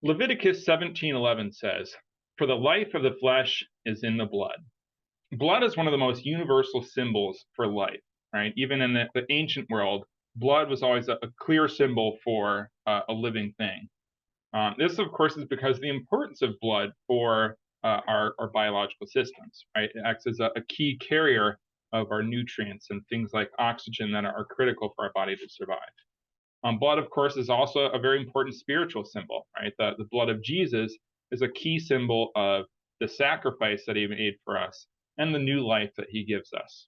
Leviticus 17:11 says, "For the life of the flesh is in the blood." Blood is one of the most universal symbols for life, right? Even in the ancient world, blood was always a clear symbol for a living thing. This, of course, is because of the importance of blood for our biological systems, right? It acts as a key carrier of our nutrients and things like oxygen that are critical for our body to survive. Blood, of course, is also a very important spiritual symbol, right? The blood of Jesus is a key symbol of the sacrifice that he made for us and the new life that he gives us.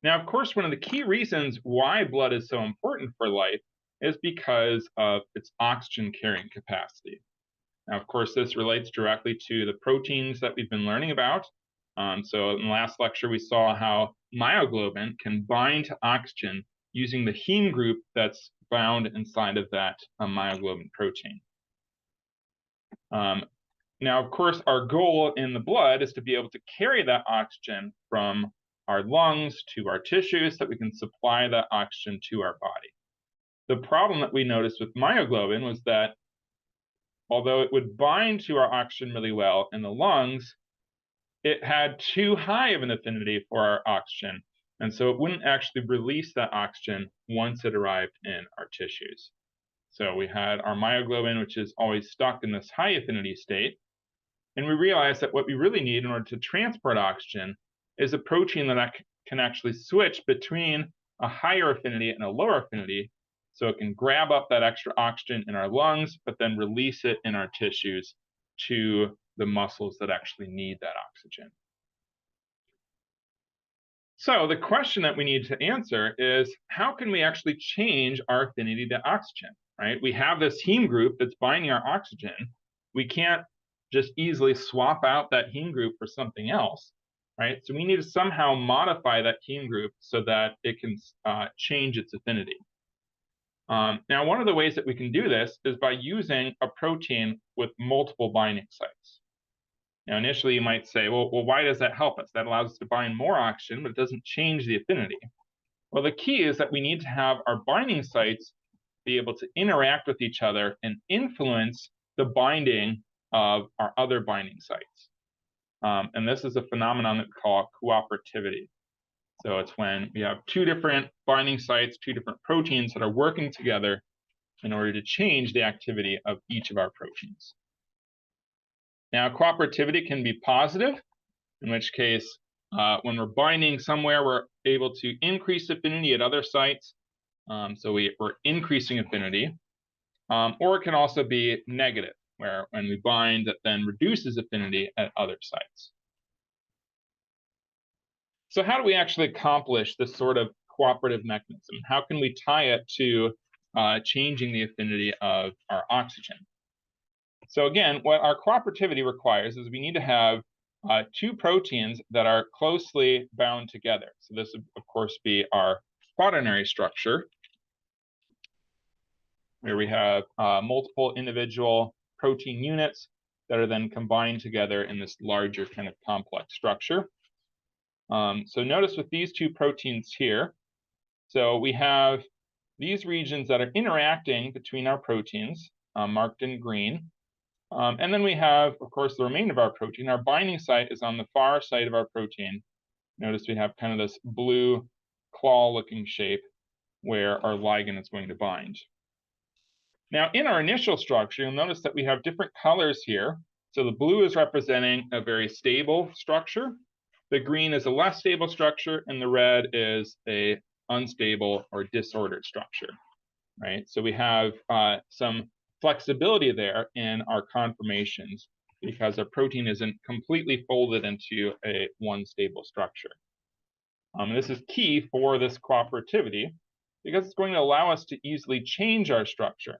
Now, of course, one of the key reasons why blood is so important for life is because of its oxygen carrying capacity. Now, of course, this relates directly to the proteins that we've been learning about. So in the last lecture, we saw how myoglobin can bind to oxygen using the heme group that's found inside of that myoglobin protein. Now, of course, our goal in the blood is to be able to carry that oxygen from our lungs to our tissues so that we can supply that oxygen to our body. The problem that we noticed with myoglobin was that although it would bind to our oxygen really well in the lungs, it had too high of an affinity for our oxygen, and so it wouldn't actually release that oxygen once it arrived in our tissues. So we had our myoglobin, which is always stuck in this high affinity state, and we realized that what we really need in order to transport oxygen is a protein that can actually switch between a higher affinity and a lower affinity, so it can grab up that extra oxygen in our lungs, but then release it in our tissues to the muscles that actually need that oxygen. So the question that we need to answer is, how can we actually change our affinity to oxygen, right? We have this heme group that's binding our oxygen. We can't just easily swap out that heme group for something else, right? So we need to somehow modify that heme group so that it can change its affinity. Now, one of the ways that we can do this is by using a protein with multiple binding sites. Now, initially, you might say, well, why does that help us? That allows us to bind more oxygen, but it doesn't change the affinity. Well, the key is that we need to have our binding sites be able to interact with each other and influence the binding of our other binding sites. And this is a phenomenon that we call cooperativity. So it's when we have two different binding sites, two different proteins that are working together in order to change the activity of each of our proteins. Now, cooperativity can be positive, in which case, when we're binding somewhere, we're able to increase affinity at other sites. So we're increasing affinity. Or it can also be negative, where when we bind, that then reduces affinity at other sites. So how do we actually accomplish this sort of cooperative mechanism? How can we tie it to changing the affinity of our oxygen? So again, what our cooperativity requires is we need to have two proteins that are closely bound together. So this would, of course, be our quaternary structure, where we have multiple individual protein units that are then combined together in this larger kind of complex structure. So notice with these two proteins here, so we have these regions that are interacting between our proteins, marked in green. And then we have, of course, the remainder of our protein. Our binding site is on the far side of our protein. Notice we have kind of this blue claw-looking shape where our ligand is going to bind. Now, in our initial structure, you'll notice that we have different colors here. So the blue is representing a very stable structure. The green is a less stable structure, and the red is a unstable or disordered structure, right? So we have some flexibility there in our conformations because our protein isn't completely folded into one stable structure. And this is key for this cooperativity because it's going to allow us to easily change our structure.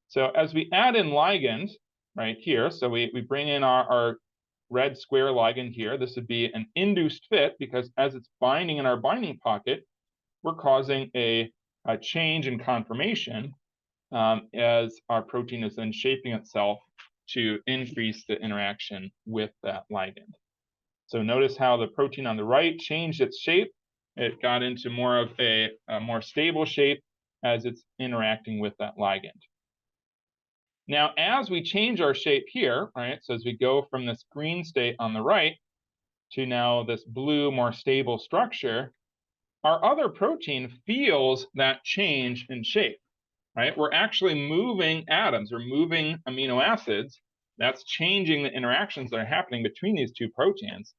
So as we add in ligand right here, so we bring in our red square ligand here. This would be an induced fit because as it's binding in our binding pocket, we're causing a change in conformation as our protein is then shaping itself to increase the interaction with that ligand. So notice how the protein on the right changed its shape. It got into more of a more stable shape as it's interacting with that ligand. Now, as we change our shape here, right, so as we go from this green state on the right to now this blue, more stable structure, our other protein feels that change in shape, right? We're actually moving atoms or moving amino acids. That's changing the interactions that are happening between these two proteins.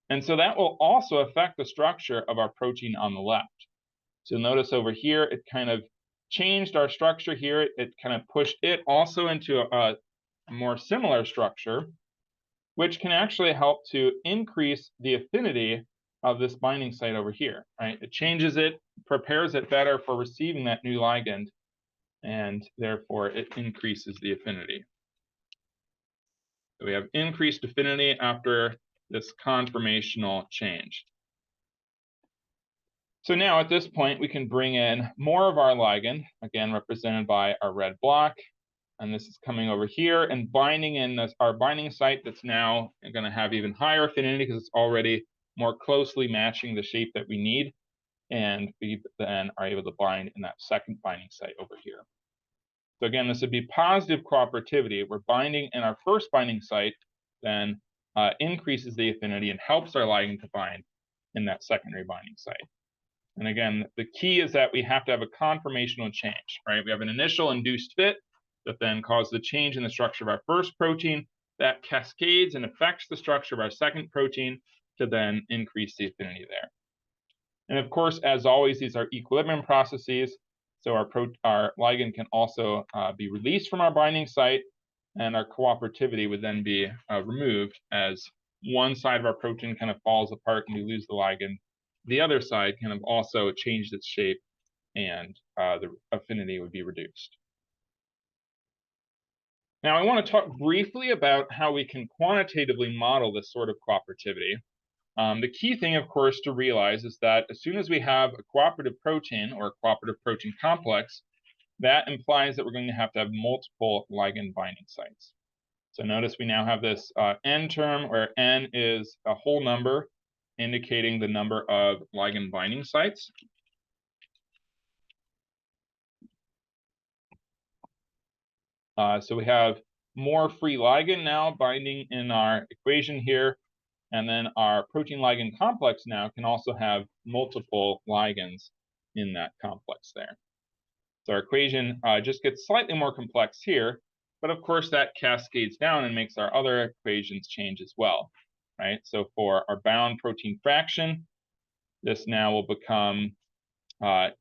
And so that will also affect the structure of our protein on the left. So notice over here, it kind of changed our structure here. It kind of pushed it also into a more similar structure, which can actually help to increase the affinity of this binding site over here, right? It changes it, prepares it better for receiving that new ligand, and therefore it increases the affinity. So we have increased affinity after this conformational change. So now at this point, we can bring in more of our ligand, again represented by our red block, and this is coming over here and binding in our binding site that's now going to have even higher affinity because it's already more closely matching the shape that we need, and we then are able to bind in that second binding site over here. So again, this would be positive cooperativity. We're binding in our first binding site, then increases the affinity and helps our ligand to bind in that secondary binding site. And again, the key is that we have to have a conformational change, right? We have an initial induced fit that then causes the change in the structure of our first protein that cascades and affects the structure of our second protein to then increase the affinity there. And of course, as always, these are equilibrium processes. So our ligand can also be released from our binding site, and our cooperativity would then be removed as one side of our protein kind of falls apart and we lose the ligand. The other side kind of also changed its shape, and the affinity would be reduced. Now, I want to talk briefly about how we can quantitatively model this sort of cooperativity. The key thing, of course, to realize is that as soon as we have a cooperative protein or a cooperative protein complex, that implies that we're going to have multiple ligand binding sites. So notice we now have this n term where n is a whole number indicating the number of ligand binding sites. So we have more free ligand now binding in our equation here. And then our protein ligand complex now can also have multiple ligands in that complex there. So our equation just gets slightly more complex here, but of course that cascades down and makes our other equations change as well, right? So for our bound protein fraction, this now will become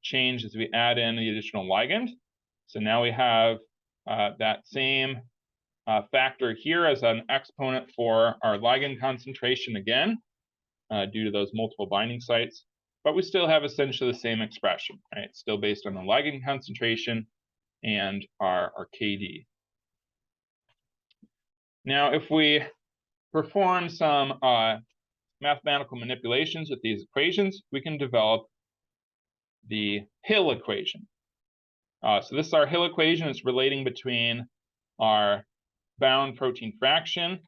changed as we add in the additional ligand. So now we have that same factor here as an exponent for our ligand concentration again, due to those multiple binding sites, but we still have essentially the same expression, right? It's still based on the ligand concentration and our KD. Now, if we perform some mathematical manipulations with these equations, we can develop the Hill equation. So this is our Hill equation. It's relating between our bound protein fraction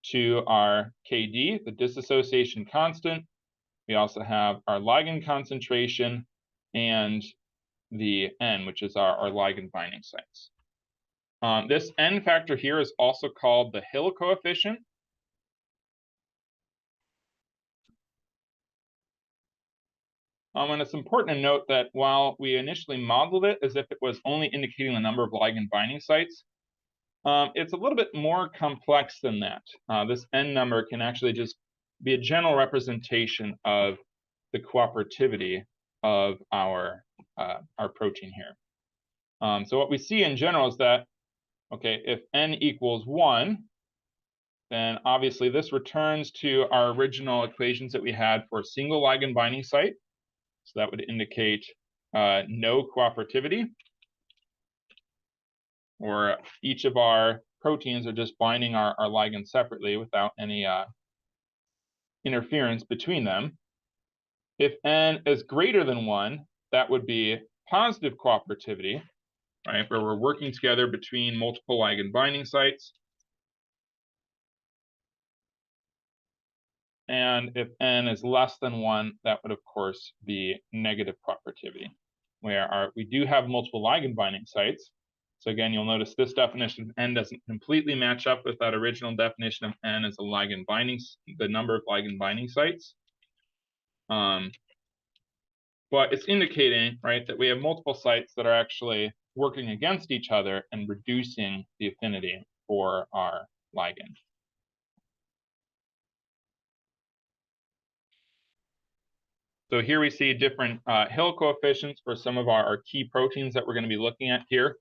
to our KD, the dissociation constant. We also have our ligand concentration and the N, which is our ligand binding sites. This N factor here is also called the Hill coefficient. And it's important to note that while we initially modeled it as if it was only indicating the number of ligand binding sites, it's a little bit more complex than that. This N number can actually just be a general representation of the cooperativity of our protein here. So what we see in general is that, okay, if N equals 1, then obviously this returns to our original equations that we had for a single ligand binding site. So that would indicate no cooperativity, or each of our proteins are just binding our ligand separately without any interference between them. If N is greater than 1, that would be positive cooperativity, right, where we're working together between multiple ligand binding sites. And if N is less than 1, that would, of course, be negative cooperativity, where we do have multiple ligand binding sites, So again, you'll notice this definition of N doesn't completely match up with that original definition of N as a ligand binding, the number of ligand binding sites. But it's indicating, right, that we have multiple sites that are actually working against each other and reducing the affinity for our ligand. So here we see different Hill coefficients for some of our key proteins that we're going to be looking at here.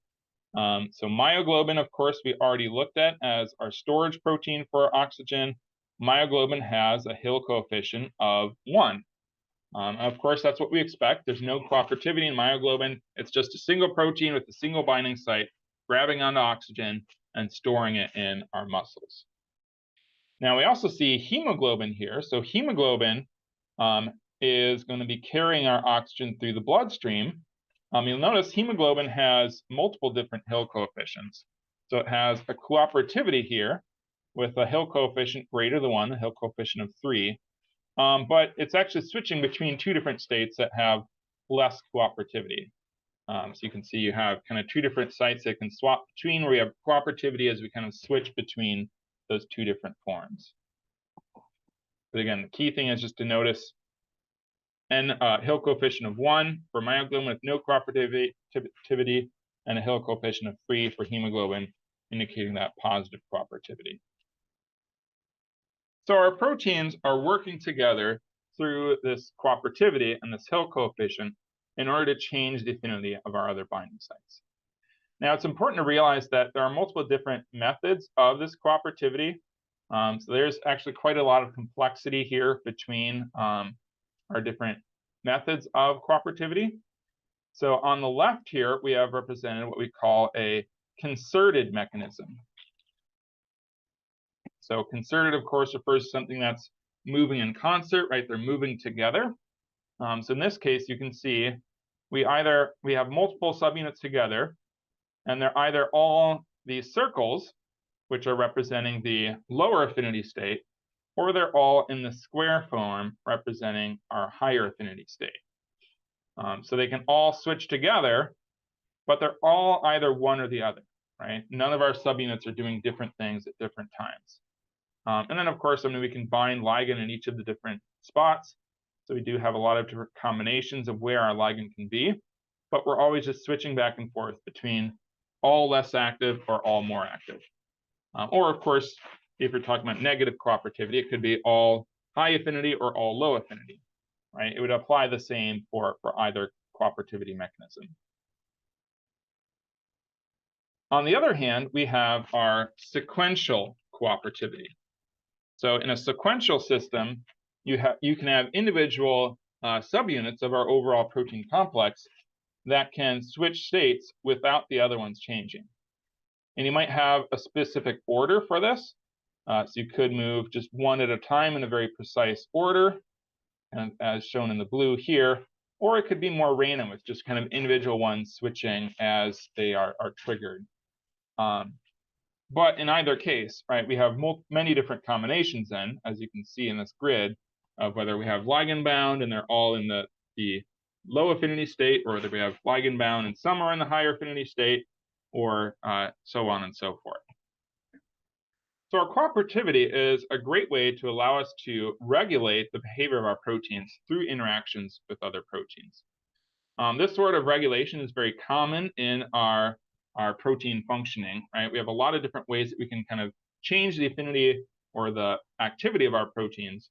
So myoglobin, of course, we already looked at as our storage protein for oxygen. Myoglobin has a Hill coefficient of 1. Of course, that's what we expect. There's no cooperativity in myoglobin. It's just a single protein with a single binding site, grabbing onto oxygen and storing it in our muscles. Now, we also see hemoglobin here. So hemoglobin is going to be carrying our oxygen through the bloodstream. You'll notice hemoglobin has multiple different Hill coefficients. So it has a cooperativity here with a Hill coefficient greater than 1, a Hill coefficient of 3. But it's actually switching between two different states that have less cooperativity. So you can see you have kind of two different sites that can swap between, where we have cooperativity as we kind of switch between those two different forms. But again, the key thing is just to notice N Hill coefficient of 1 for myoglobin with no cooperativity, and a Hill coefficient of 3 for hemoglobin, indicating that positive cooperativity. So our proteins are working together through this cooperativity and this Hill coefficient in order to change the affinity of our other binding sites. Now, it's important to realize that there are multiple different methods of this cooperativity. So there's actually quite a lot of complexity here between our different methods of cooperativity. So on the left here, we have represented what we call a concerted mechanism. So concerted, of course, refers to something that's moving in concert, right? They're moving together. So in this case, you can see we have multiple subunits together, and they're either all these circles, which are representing the lower affinity state, or they're all in the square form representing our higher affinity state. So they can all switch together, but they're all either one or the other, right? None of our subunits are doing different things at different times. And then, of course, we can bind ligand in each of the different spots. So we do have a lot of different combinations of where our ligand can be, but we're always just switching back and forth between all less active or all more active. Or, of course, if you're talking about negative cooperativity, it could be all high affinity or all low affinity, right? It would apply the same for either cooperativity mechanism. On the other hand, we have our sequential cooperativity. So in a sequential system, you can have individual subunits of our overall protein complex that can switch states without the other ones changing. And you might have a specific order for this. So you could move just one at a time in a very precise order, and as shown in the blue here, or it could be more random with just kind of individual ones switching as they are triggered. But in either case, right, we have many different combinations then, as you can see in this grid, of whether we have ligand bound and they're all in the low affinity state, or whether we have ligand bound and some are in the higher affinity state, or so on and so forth. So our cooperativity is a great way to allow us to regulate the behavior of our proteins through interactions with other proteins. This sort of regulation is very common in our protein functioning, right? We have a lot of different ways that we can kind of change the affinity or the activity of our proteins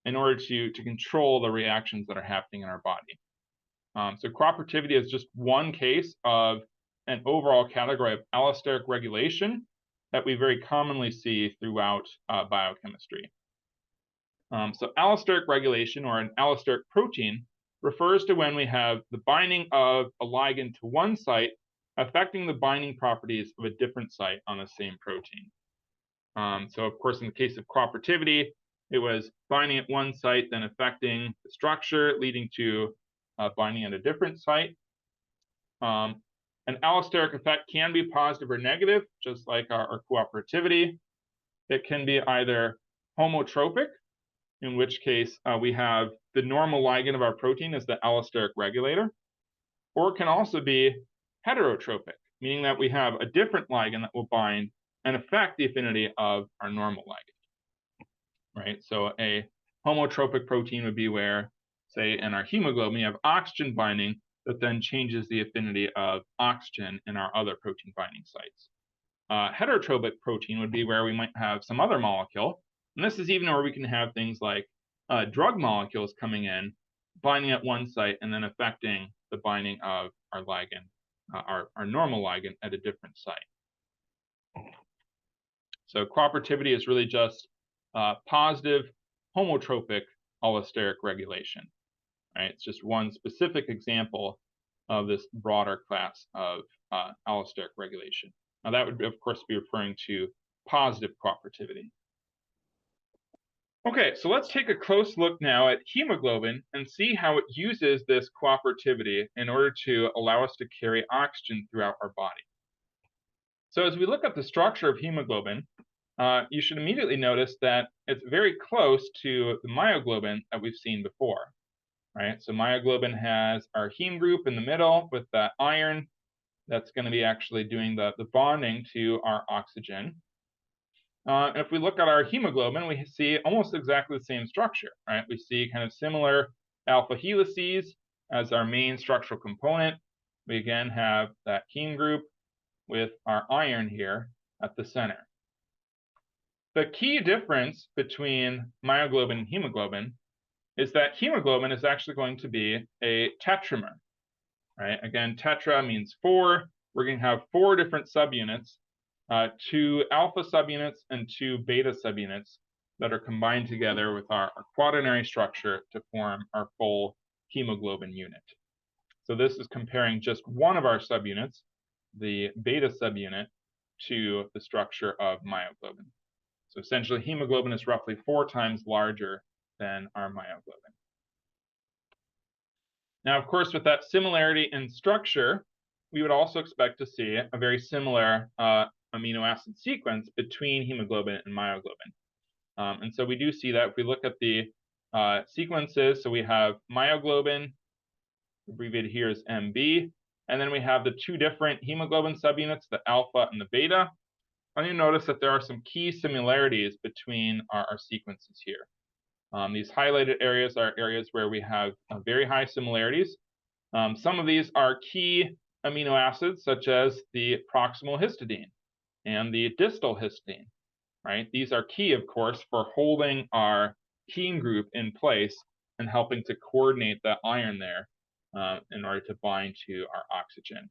in order to control the reactions that are happening in our body. So cooperativity is just one case of an overall category of allosteric regulation that we very commonly see throughout biochemistry. So allosteric regulation, or an allosteric protein, refers to when we have the binding of a ligand to one site affecting the binding properties of a different site on the same protein. So of course, in the case of cooperativity, it was binding at one site, then affecting the structure, leading to binding at a different site. An allosteric effect can be positive or negative, just like our cooperativity. It can be either homotropic, in which case we have the normal ligand of our protein as the allosteric regulator, or it can also be heterotropic, meaning that we have a different ligand that will bind and affect the affinity of our normal ligand, right? So a homotropic protein would be where, say, in our hemoglobin, you have oxygen binding that then changes the affinity of oxygen in our other protein binding sites. Heterotropic protein would be where we might have some other molecule, and this is even where we can have things like drug molecules coming in, binding at one site and then affecting the binding of our ligand, our normal ligand at a different site. So cooperativity is really just positive homotropic allosteric regulation, right? It's just one specific example of this broader class of allosteric regulation. Now that would, of course, be referring to positive cooperativity. Okay, so let's take a close look now at hemoglobin and see how it uses this cooperativity in order to allow us to carry oxygen throughout our body. So as we look at the structure of hemoglobin, you should immediately notice that it's very close to the myoglobin that we've seen before, right? So myoglobin has our heme group in the middle with that iron that's going to be actually doing the bonding to our oxygen. And if we look at our hemoglobin, we see almost exactly the same structure, right? We see kind of similar alpha helices as our main structural component. We again have that heme group with our iron here at the center. The key difference between myoglobin and hemoglobin is that hemoglobin is actually going to be a tetramer, right? Again, tetra means 4. We're going to have 4 different subunits, 2 alpha subunits and 2 beta subunits that are combined together with our quaternary structure to form our full hemoglobin unit. So this is comparing just one of our subunits, the beta subunit, to the structure of myoglobin. So essentially, hemoglobin is roughly 4 times larger than our myoglobin. Now, of course, with that similarity in structure, we would also expect to see a very similar amino acid sequence between hemoglobin and myoglobin. And so we do see that if we look at the sequences, so we have myoglobin, abbreviated here as MB, and then we have the 2 different hemoglobin subunits, the alpha and the beta. And you notice that there are some key similarities between our sequences here. These highlighted areas are areas where we have very high similarities. Some of these are key amino acids, such as the proximal histidine and the distal histidine, right? These are key, of course, for holding our heme group in place and helping to coordinate that iron there in order to bind to our oxygen.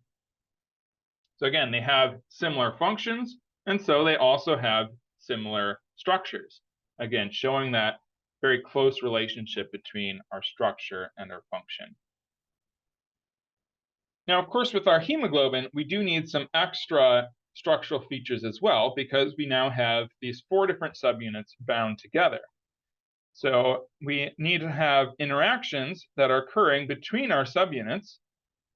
So again, they have similar functions, and so they also have similar structures. Again, showing that very close relationship between our structure and our function. Now, of course, with our hemoglobin, we do need some extra structural features as well, because we now have these 4 different subunits bound together. So we need to have interactions that are occurring between our subunits.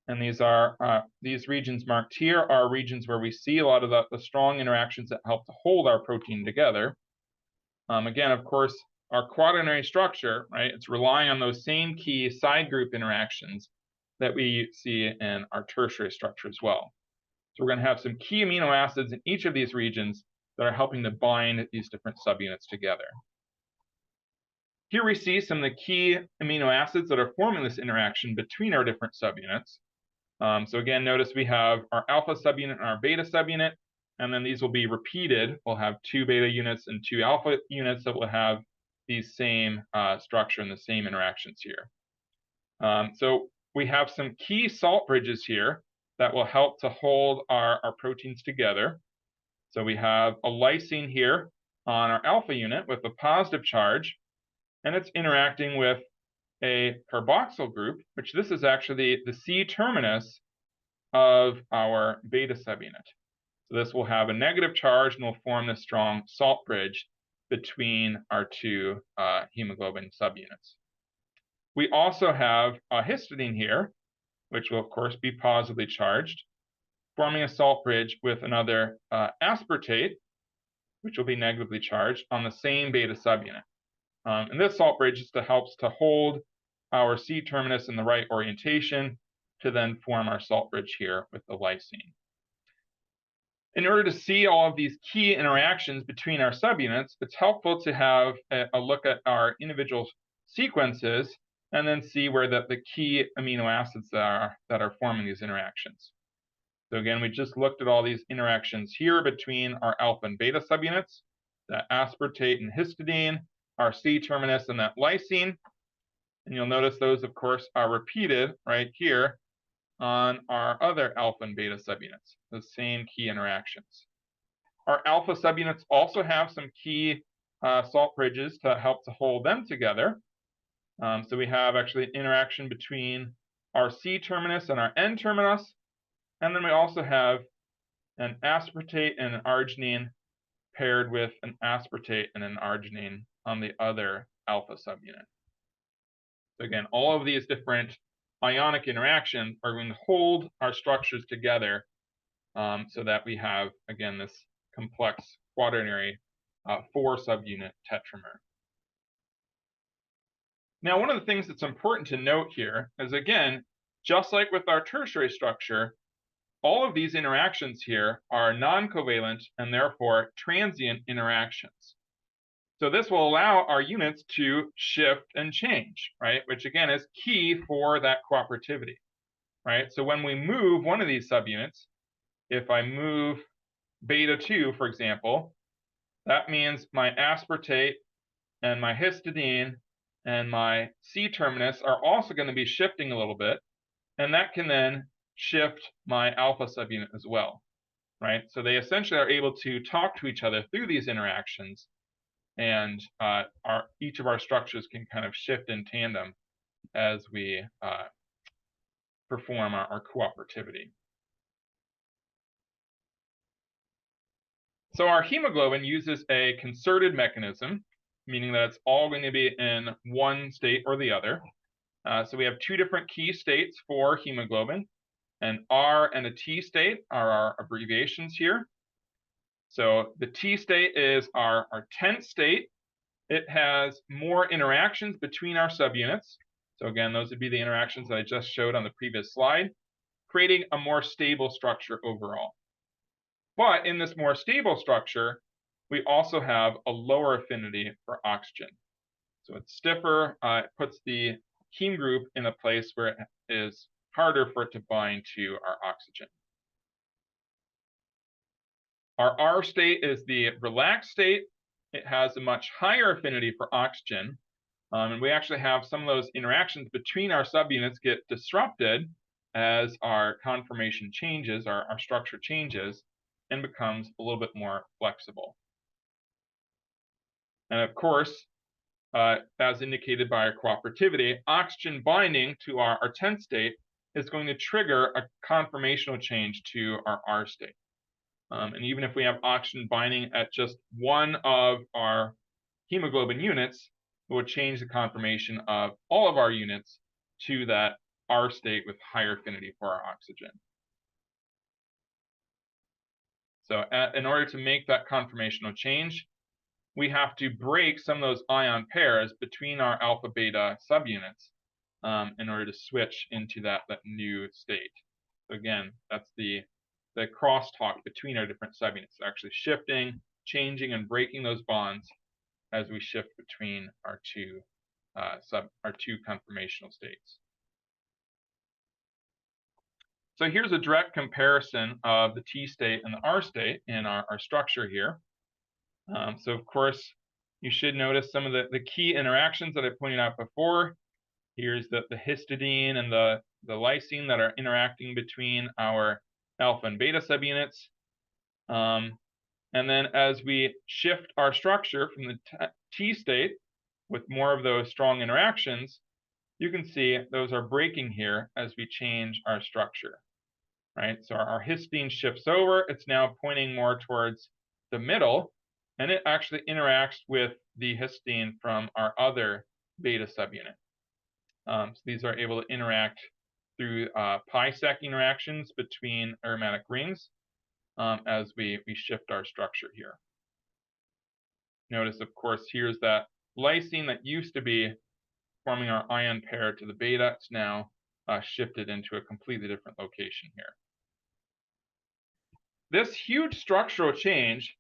And these are these regions marked here are regions where we see a lot of the strong interactions that help to hold our protein together. Again, of course, our quaternary structure, right, it's relying on those same key side group interactions that we see in our tertiary structure as well. So we're going to have some key amino acids in each of these regions that are helping to bind these different subunits together. Here we see some of the key amino acids that are forming this interaction between our different subunits. So again, notice we have our alpha subunit and our beta subunit, and then these will be repeated. We'll have 2 beta units and 2 alpha units that will have these same structure and the same interactions here. So we have some key salt bridges here that will help to hold our proteins together. So we have a lysine here on our alpha unit with a positive charge, and it's interacting with a carboxyl group, which this is actually the C terminus of our beta subunit. So this will have a negative charge and will form this strong salt bridge between our 2 hemoglobin subunits. We also have a histidine here, which will, of course, be positively charged, forming a salt bridge with another aspartate, which will be negatively charged on the same beta subunit. And this salt bridge is helps to hold our C terminus in the right orientation to then form our salt bridge here with the lysine. In order to see all of these key interactions between our subunits, it's helpful to have a look at our individual sequences and then see where the key amino acids that are forming these interactions. So again, we just looked at all these interactions here between our alpha and beta subunits, that aspartate and histidine, our C-terminus and that lysine. And you'll notice those, of course, are repeated right here on our other alpha and beta subunits, the same key interactions. Our alpha subunits also have some key salt bridges to help to hold them together. So we have actually an interaction between our C-terminus and our N-terminus, and then we also have an aspartate and an arginine paired with an aspartate and an arginine on the other alpha subunit. So again, all of these different ionic interactions are going to hold our structures together so that we have, again, this complex quaternary 4-subunit tetramer. Now, one of the things that's important to note here is, again, just like with our tertiary structure, all of these interactions here are non-covalent and therefore transient interactions. So this will allow our units to shift and change, right? Which again is key for that cooperativity, right? So when we move one of these subunits, if I move beta 2, for example, that means my aspartate and my histidine and my C-terminus are also going to be shifting a little bit, and that can then shift my alpha subunit as well, right? So they essentially are able to talk to each other through these interactions, and each of our structures can kind of shift in tandem as we perform our cooperativity. So our hemoglobin uses a concerted mechanism, meaning that it's all going to be in one state or the other. So we have two different key states for hemoglobin. An R and a T state are our abbreviations here. So the T state is our 10th state. It has more interactions between our subunits. So again, those would be the interactions that I just showed on the previous slide, creating a more stable structure overall. But in this more stable structure, we also have a lower affinity for oxygen. So it's stiffer, it puts the heme group in a place where it is harder for it to bind to our oxygen. Our R state is the relaxed state. It has a much higher affinity for oxygen. And we actually have some of those interactions between our subunits get disrupted as our conformation changes, our structure changes, and becomes a little bit more flexible. And of course, as indicated by our cooperativity, oxygen binding to our 10th state is going to trigger a conformational change to our R state. And even if we have oxygen binding at just one of our hemoglobin units, it will change the conformation of all of our units to that R state with higher affinity for our oxygen. So in order to make that conformational change, we have to break some of those ion pairs between our alpha beta subunits in order to switch into that new state. So again, that's the crosstalk between our different subunits. They're actually shifting, changing, and breaking those bonds as we shift between our two conformational states. So here's a direct comparison of the T state and the R state in our structure here. So of course, you should notice some of the key interactions that I pointed out before. Here's the histidine and the lysine that are interacting between our alpha and beta subunits. And then as we shift our structure from the T state with more of those strong interactions, you can see those are breaking here as we change our structure, right? So our histidine shifts over. It's now pointing more towards the middle, and it actually interacts with the histidine from our other beta subunit. So these are able to interact through pi-sec interactions between aromatic rings as we shift our structure here. Notice, of course, here's that lysine that used to be forming our ion pair to the beta. It's now shifted into a completely different location here. this huge structural change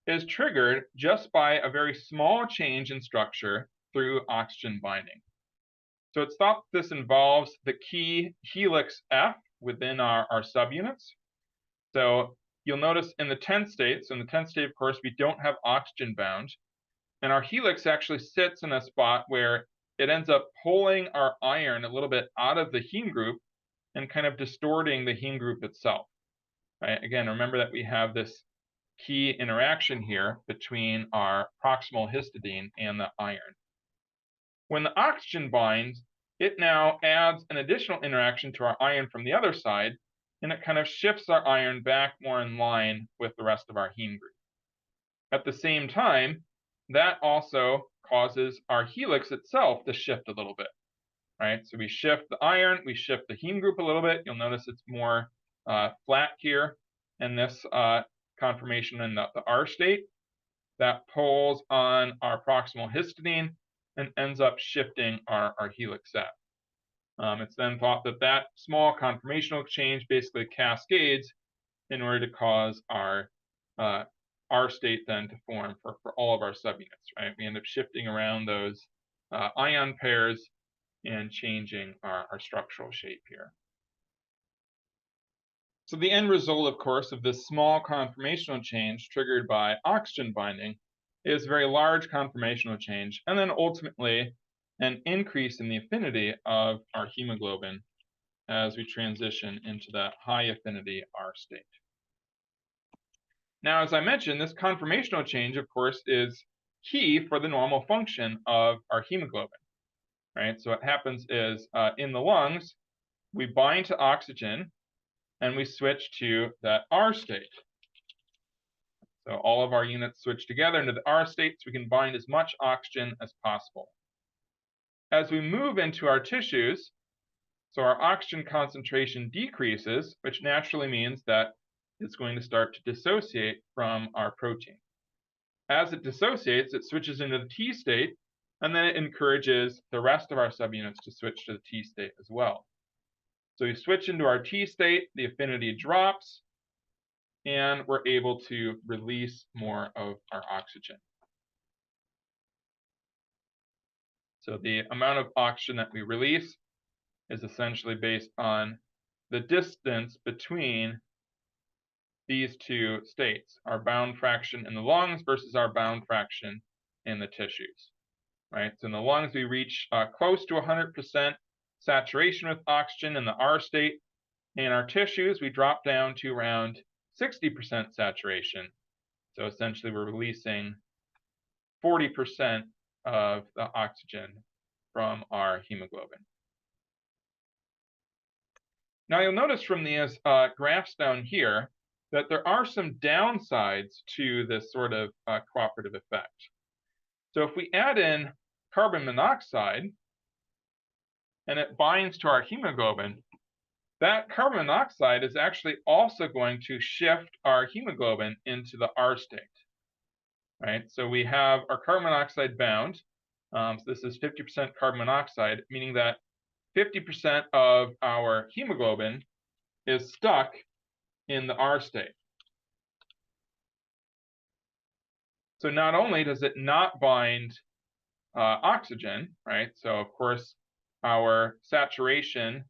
is triggered just by a very small change in structure through oxygen binding. So it's thought this involves the key helix F within our subunits. So you'll notice in the 10th state, so in the 10th state, of course, we don't have oxygen bound. And our helix actually sits in a spot where it ends up pulling our iron a little bit out of the heme group and kind of distorting the heme group itself. Right? Again, remember that we have this key interaction here between our proximal histidine and the iron. When the oxygen binds, it now adds an additional interaction to our iron from the other side, and it kind of shifts our iron back more in line with the rest of our heme group. At the same time, that also causes our helix itself to shift a little bit, right? So we shift the iron, we shift the heme group a little bit. You'll notice it's more flat here in this conformation in the R state. That pulls on our proximal histidine and ends up shifting our helix F. It's then thought that that small conformational change basically cascades in order to cause our R state then to form for all of our subunits, right? We end up shifting around those ion pairs and changing our structural shape here. So the end result, of course, of this small conformational change triggered by oxygen binding is a very large conformational change, and then ultimately an increase in the affinity of our hemoglobin as we transition into that high affinity R state. Now, as I mentioned, this conformational change, of course, is key for the normal function of our hemoglobin, right? So what happens is in the lungs, we bind to oxygen and we switch to that R state. So all of our units switch together into the R state so we can bind as much oxygen as possible. As we move into our tissues, so our oxygen concentration decreases, which naturally means that it's going to start to dissociate from our protein. As it dissociates, it switches into the T state, and then it encourages the rest of our subunits to switch to the T state as well. So we switch into our T state, the affinity drops, and we're able to release more of our oxygen. So the amount of oxygen that we release is essentially based on the distance between these two states, our bound fraction in the lungs versus our bound fraction in the tissues, right? So in the lungs, we reach close to 100% saturation with oxygen in the R state. In our tissues, we drop down to around 60% saturation. So essentially, we're releasing 40% of the oxygen from our hemoglobin. Now, you'll notice from these graphs down here that there are some downsides to this sort of cooperative effect. So if we add in carbon monoxide and it binds to our hemoglobin, that carbon monoxide is actually also going to shift our hemoglobin into the R state, right? So we have our carbon monoxide bound. So this is 50% carbon monoxide, meaning that 50% of our hemoglobin is stuck in the R state. So not only does it not bind oxygen, right? So of course, our saturation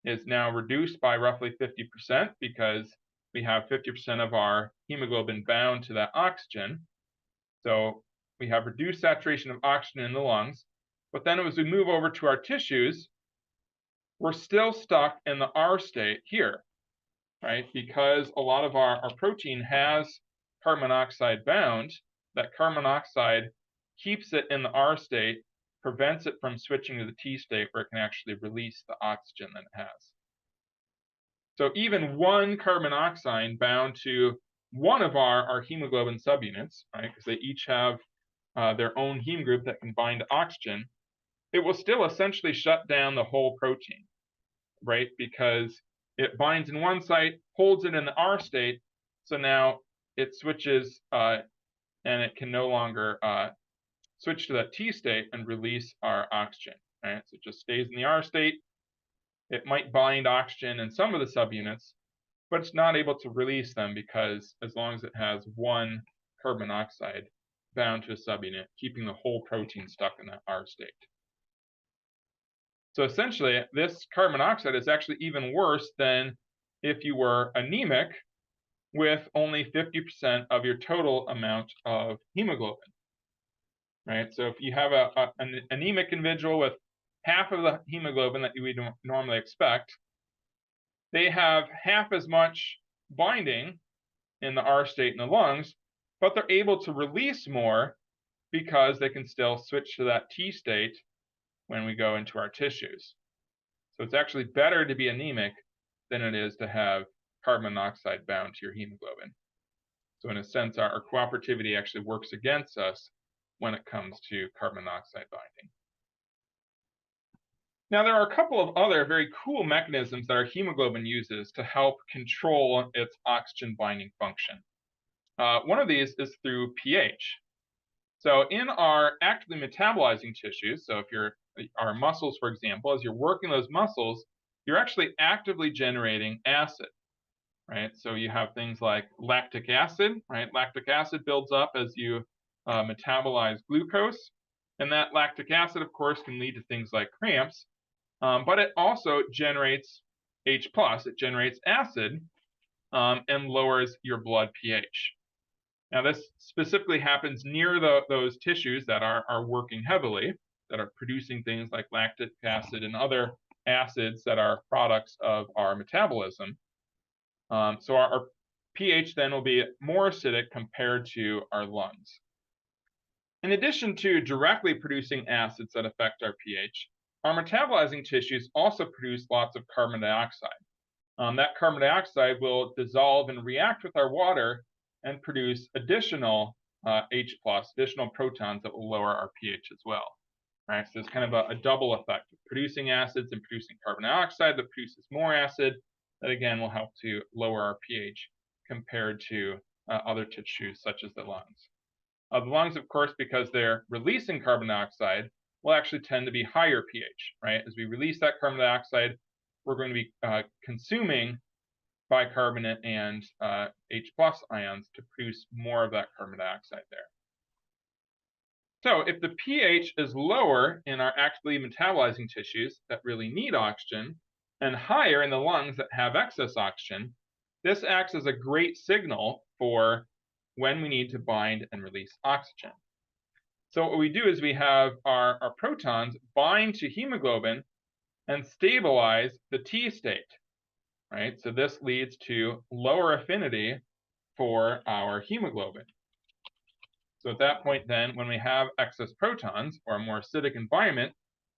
is now reduced by roughly 50% because we have 50% of our hemoglobin bound to that oxygen. So we have reduced saturation of oxygen in the lungs. But then as we move over to our tissues, we're still stuck in the R state here, right? Because a lot of our protein has carbon monoxide bound, that carbon monoxide keeps it in the R state, prevents it from switching to the T state where it can actually release the oxygen that it has. So even one carbon monoxide bound to one of our hemoglobin subunits, right, because they each have their own heme group that can bind to oxygen, it will still essentially shut down the whole protein, right? Because it binds in one site, holds it in the R state, so now it switches and it can no longer switch to that T state and release our oxygen, right? So it just stays in the R state. It might bind oxygen in some of the subunits, but it's not able to release them because as long as it has one carbon monoxide bound to a subunit, keeping the whole protein stuck in that R state. So essentially, this carbon monoxide is actually even worse than if you were anemic with only 50% of your total amount of hemoglobin, right? So if you have an anemic individual with half of the hemoglobin that you would normally expect, they have half as much binding in the R state in the lungs, but they're able to release more because they can still switch to that T state when we go into our tissues. So it's actually better to be anemic than it is to have carbon monoxide bound to your hemoglobin. So in a sense, our cooperativity actually works against us when it comes to carbon monoxide binding. Now, there are a couple of other very cool mechanisms that our hemoglobin uses to help control its oxygen binding function. One of these is through pH. So in our actively metabolizing tissues, so if our muscles, for example, as you're working those muscles, you're actually actively generating acid, right? So you have things like lactic acid, right? Lactic acid builds up as you metabolize glucose, and that lactic acid, of course, can lead to things like cramps, but it also generates H+, it generates acid, and lowers your blood pH. Now, this specifically happens near those tissues that are working heavily, that are producing things like lactic acid and other acids that are products of our metabolism. So our pH then will be more acidic compared to our lungs. In addition to directly producing acids that affect our pH, our metabolizing tissues also produce lots of carbon dioxide. That carbon dioxide will dissolve and react with our water and produce additional H+, additional protons that will lower our pH as well. Right? So it's kind of a double effect of producing acids and producing carbon dioxide that produces more acid that again will help to lower our pH compared to other tissues such as the lungs. The lungs, of course, because they're releasing carbon dioxide, will actually tend to be higher pH, right? As we release that carbon dioxide, we're going to be consuming bicarbonate and H+ ions to produce more of that carbon dioxide there. So if the pH is lower in our actively metabolizing tissues that really need oxygen, and higher in the lungs that have excess oxygen, this acts as a great signal for when we need to bind and release oxygen. So what we do is we have our protons bind to hemoglobin and stabilize the T state, right? So this leads to lower affinity for our hemoglobin. So at that point then, when we have excess protons or a more acidic environment,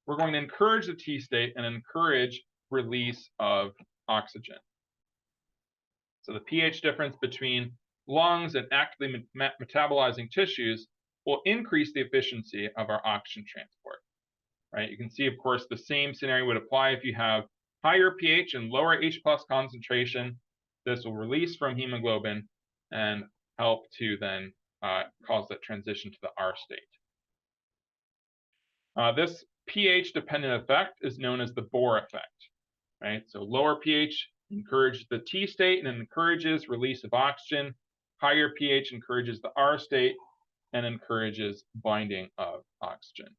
we're going to encourage the T state and encourage release of oxygen. So the pH difference between lungs and actively metabolizing tissues will increase the efficiency of our oxygen transport, right? You can see, of course, the same scenario would apply if you have higher pH and lower H+ concentration. This will release from hemoglobin and help to then cause that transition to the R state. This pH-dependent effect is known as the Bohr effect, right? So lower pH encourages the T state and encourages release of oxygen. Higher pH encourages the R state and encourages binding of oxygen.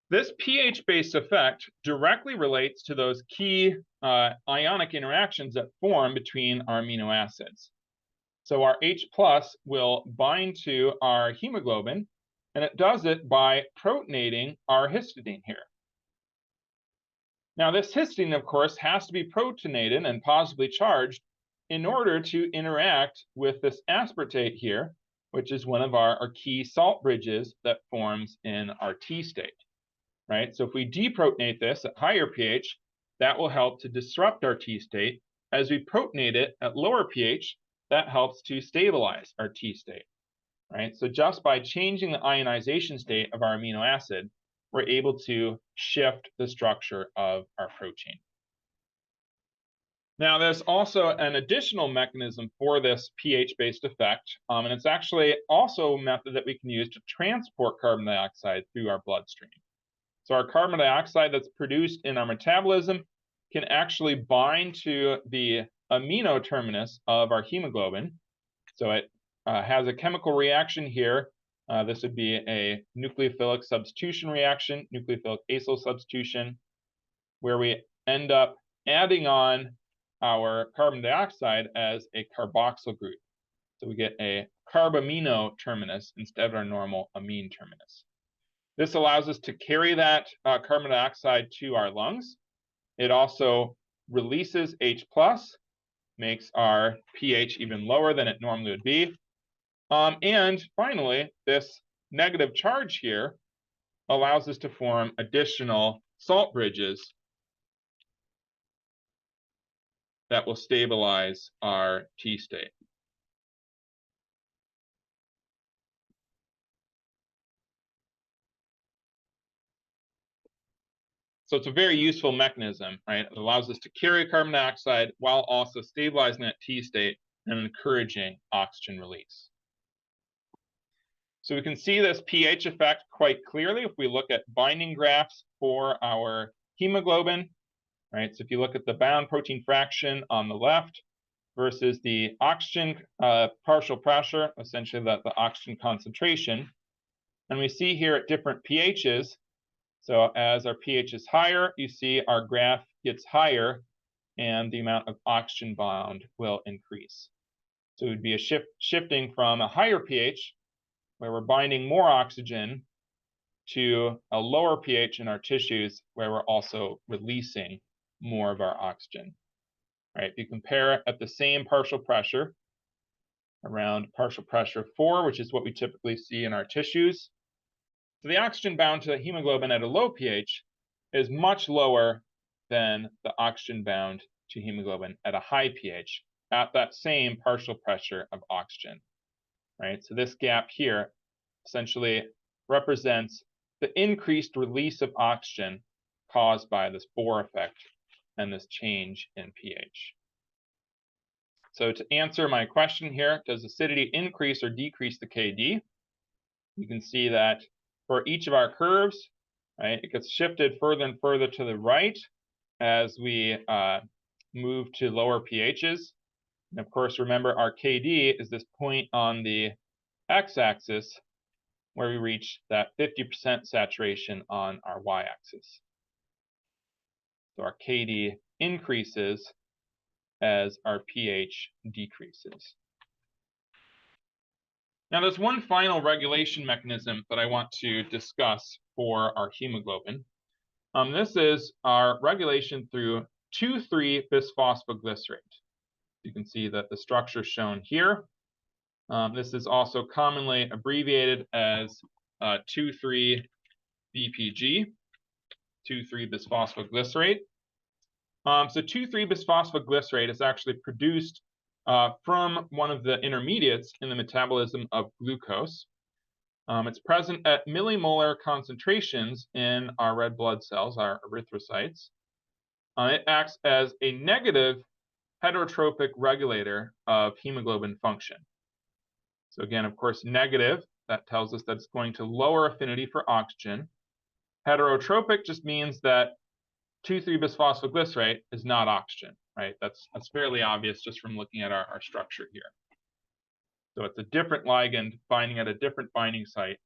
This pH-based effect directly relates to those key ionic interactions that form between our amino acids. So our H+ will bind to our hemoglobin, and it does it by protonating our histidine here. Now, this histidine, of course, has to be protonated and positively charged in order to interact with this aspartate here, which is one of our key salt bridges that forms in our T state, right? So if we deprotonate this at higher pH, that will help to disrupt our T state. As we protonate it at lower pH, that helps to stabilize our T state, right? So just by changing the ionization state of our amino acid, we're able to shift the structure of our protein. Now, there's also an additional mechanism for this pH-based effect, and it's actually also a method that we can use to transport carbon dioxide through our bloodstream. So our carbon dioxide that's produced in our metabolism can actually bind to the amino terminus of our hemoglobin. So it has a chemical reaction here. This would be a nucleophilic substitution reaction, nucleophilic acyl substitution, where we end up adding on our carbon dioxide as a carboxyl group. So we get a carbamino terminus instead of our normal amine terminus. This allows us to carry that carbon dioxide to our lungs. It also releases H+, makes our pH even lower than it normally would be. And finally, this negative charge here allows us to form additional salt bridges that will stabilize our T state. So it's a very useful mechanism, right? It allows us to carry carbon dioxide while also stabilizing that T state and encouraging oxygen release. So we can see this pH effect quite clearly if we look at binding graphs for our hemoglobin, right? So if you look at the bound protein fraction on the left versus the oxygen partial pressure, essentially the oxygen concentration, and we see here at different pHs, so as our pH is higher, you see our graph gets higher and the amount of oxygen bound will increase. So it would be a shifting from a higher pH, where we're binding more oxygen, to a lower pH in our tissues, where we're also releasing more of our oxygen. Right? If you compare at the same partial pressure, around partial pressure 4, which is what we typically see in our tissues, so the oxygen bound to the hemoglobin at a low pH is much lower than the oxygen bound to hemoglobin at a high pH at that same partial pressure of oxygen. Right? So this gap here essentially represents the increased release of oxygen caused by this Bohr effect and this change in pH. So to answer my question here, does acidity increase or decrease the KD? You can see that for each of our curves, right, it gets shifted further and further to the right as we move to lower pHs. And of course, remember our KD is this point on the x-axis where we reach that 50% saturation on our y-axis. So our KD increases as our pH decreases. Now, there's one final regulation mechanism that I want to discuss for our hemoglobin. This is our regulation through 2,3-bisphosphoglycerate. You can see that the structure is shown here. This is also commonly abbreviated as 2,3-BPG, 2,3-bisphosphoglycerate. So 2,3-bisphosphoglycerate is actually produced from one of the intermediates in the metabolism of glucose. It's present at millimolar concentrations in our red blood cells, our erythrocytes. It acts as a negative heterotropic regulator of hemoglobin function. So again, of course, negative, that tells us that it's going to lower affinity for oxygen. Heterotropic just means that 2,3-bisphosphoglycerate is not oxygen, right? That's fairly obvious just from looking at our structure here. So it's a different ligand binding at a different binding site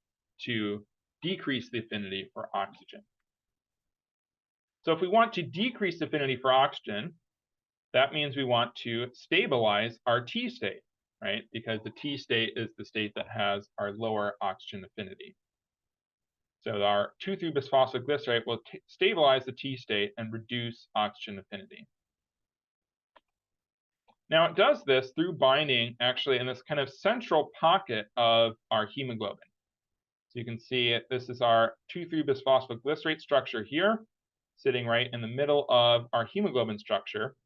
to decrease the affinity for oxygen. So if we want to decrease the affinity for oxygen, that means we want to stabilize our T state, right? Because the T state is the state that has our lower oxygen affinity. So our 2,3-bisphosphoglycerate will stabilize the T state and reduce oxygen affinity. Now it does this through binding actually in this kind of central pocket of our hemoglobin. So you can see this is our 2,3-bisphosphoglycerate structure here, sitting right in the middle of our hemoglobin structure.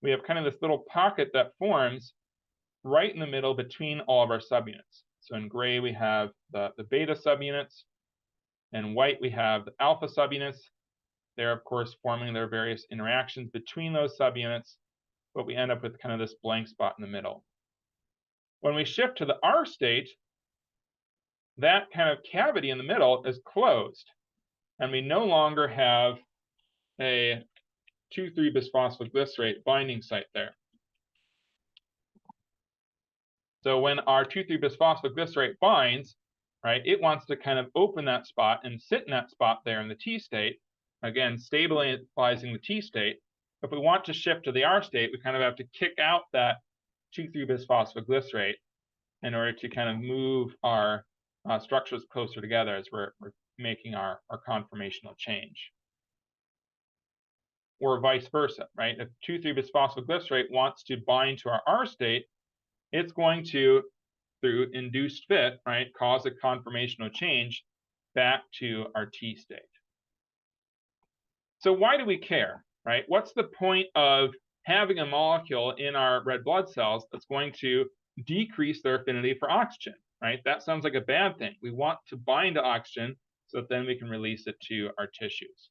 We have kind of this little pocket that forms right in the middle between all of our subunits. So in gray we have the beta subunits. In white, we have the alpha subunits. They're, of course, forming their various interactions between those subunits, but we end up with kind of this blank spot in the middle. When we shift to the R state, that kind of cavity in the middle is closed, and we no longer have a 2,3-bisphosphoglycerate binding site there. So when our 2,3-bisphosphoglycerate binds, right, it wants to kind of open that spot and sit in that spot there in the T state, again, stabilizing the T state. If we want to shift to the R state, we kind of have to kick out that 2,3-bisphosphoglycerate in order to kind of move our structures closer together as we're making our conformational change. Or vice versa, right? If 2,3-bisphosphoglycerate wants to bind to our R state, it's going to, through induced fit, right, cause a conformational change back to our T state. So why do we care, right? What's the point of having a molecule in our red blood cells that's going to decrease their affinity for oxygen, right? That sounds like a bad thing. We want to bind to oxygen so that then we can release it to our tissues.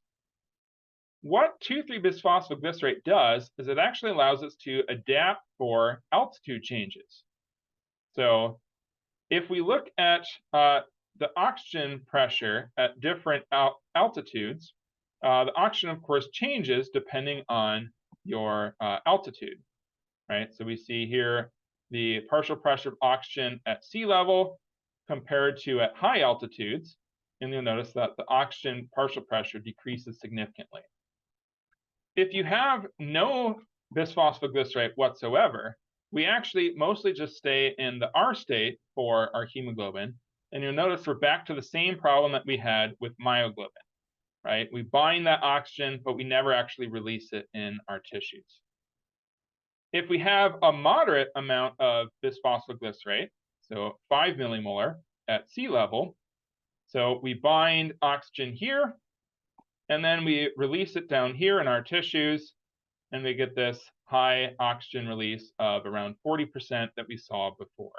What 2,3-bisphosphoglycerate does is it actually allows us to adapt for altitude changes. So if we look at the oxygen pressure at different altitudes, the oxygen, of course, changes depending on your altitude, right? So we see here the partial pressure of oxygen at sea level compared to at high altitudes, and you'll notice that the oxygen partial pressure decreases significantly. If you have no bisphosphoglycerate whatsoever, we actually mostly just stay in the R state for our hemoglobin, and you'll notice we're back to the same problem that we had with myoglobin, right? We bind that oxygen, but we never actually release it in our tissues. If we have a moderate amount of bisphosphoglycerate, so 5 millimolar at sea level, so we bind oxygen here, and then we release it down here in our tissues, and we get this high oxygen release of around 40% that we saw before.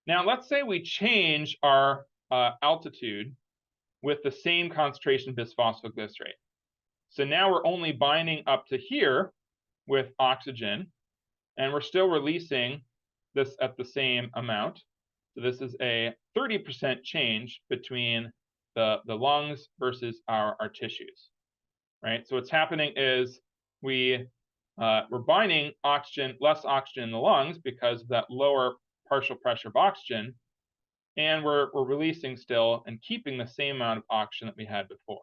Now, let's say we change our altitude with the same concentration of bisphosphoglycerate. So now we're only binding up to here with oxygen, and we're still releasing this at the same amount. So this is a 30% change between the lungs versus our tissues, right? So what's happening is we're binding oxygen, less oxygen in the lungs because of that lower partial pressure of oxygen, and we're releasing still and keeping the same amount of oxygen that we had before.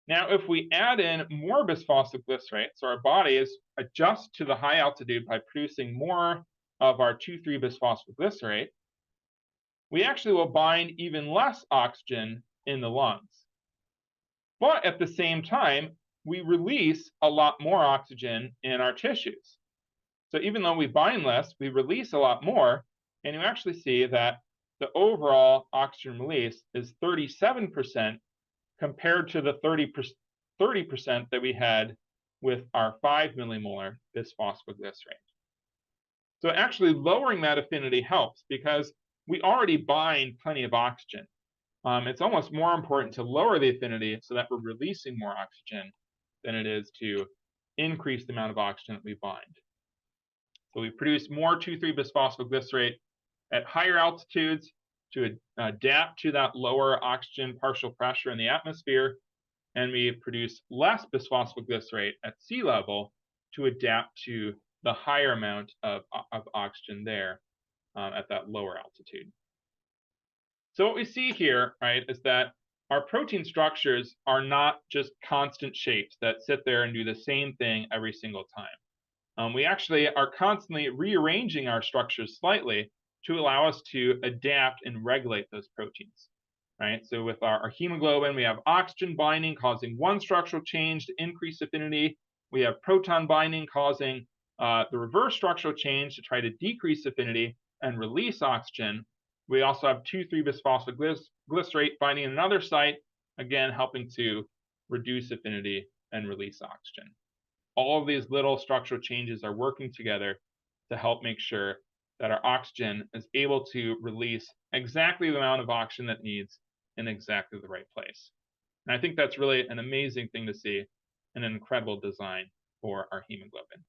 Now, if we add in more bisphosphoglycerate, so our bodies adjust to the high altitude by producing more of our 2,3-bisphosphoglycerate, we actually will bind even less oxygen in the lungs. But at the same time, we release a lot more oxygen in our tissues. So even though we bind less, we release a lot more, and you actually see that the overall oxygen release is 37% compared to the 30% that we had with our 5 millimolar bisphosphoglycerate. So actually lowering that affinity helps because we already bind plenty of oxygen. It's almost more important to lower the affinity so that we're releasing more oxygen than it is to increase the amount of oxygen that we bind. So we produce more 2,3-bisphosphoglycerate at higher altitudes to adapt to that lower oxygen partial pressure in the atmosphere, and we produce less bisphosphoglycerate at sea level to adapt to the higher amount of oxygen there at that lower altitude. So what we see here, right, is that our protein structures are not just constant shapes that sit there and do the same thing every single time. We actually are constantly rearranging our structures slightly to allow us to adapt and regulate those proteins, right? So with our hemoglobin, we have oxygen binding causing one structural change to increase affinity. We have proton binding causing the reverse structural change to try to decrease affinity and release oxygen. We also have 2,3-bisphosphoglycerate binding in another site, again helping to reduce affinity and release oxygen. All of these little structural changes are working together to help make sure that our oxygen is able to release exactly the amount of oxygen that it needs in exactly the right place. And I think that's really an amazing thing to see and an incredible design for our hemoglobin.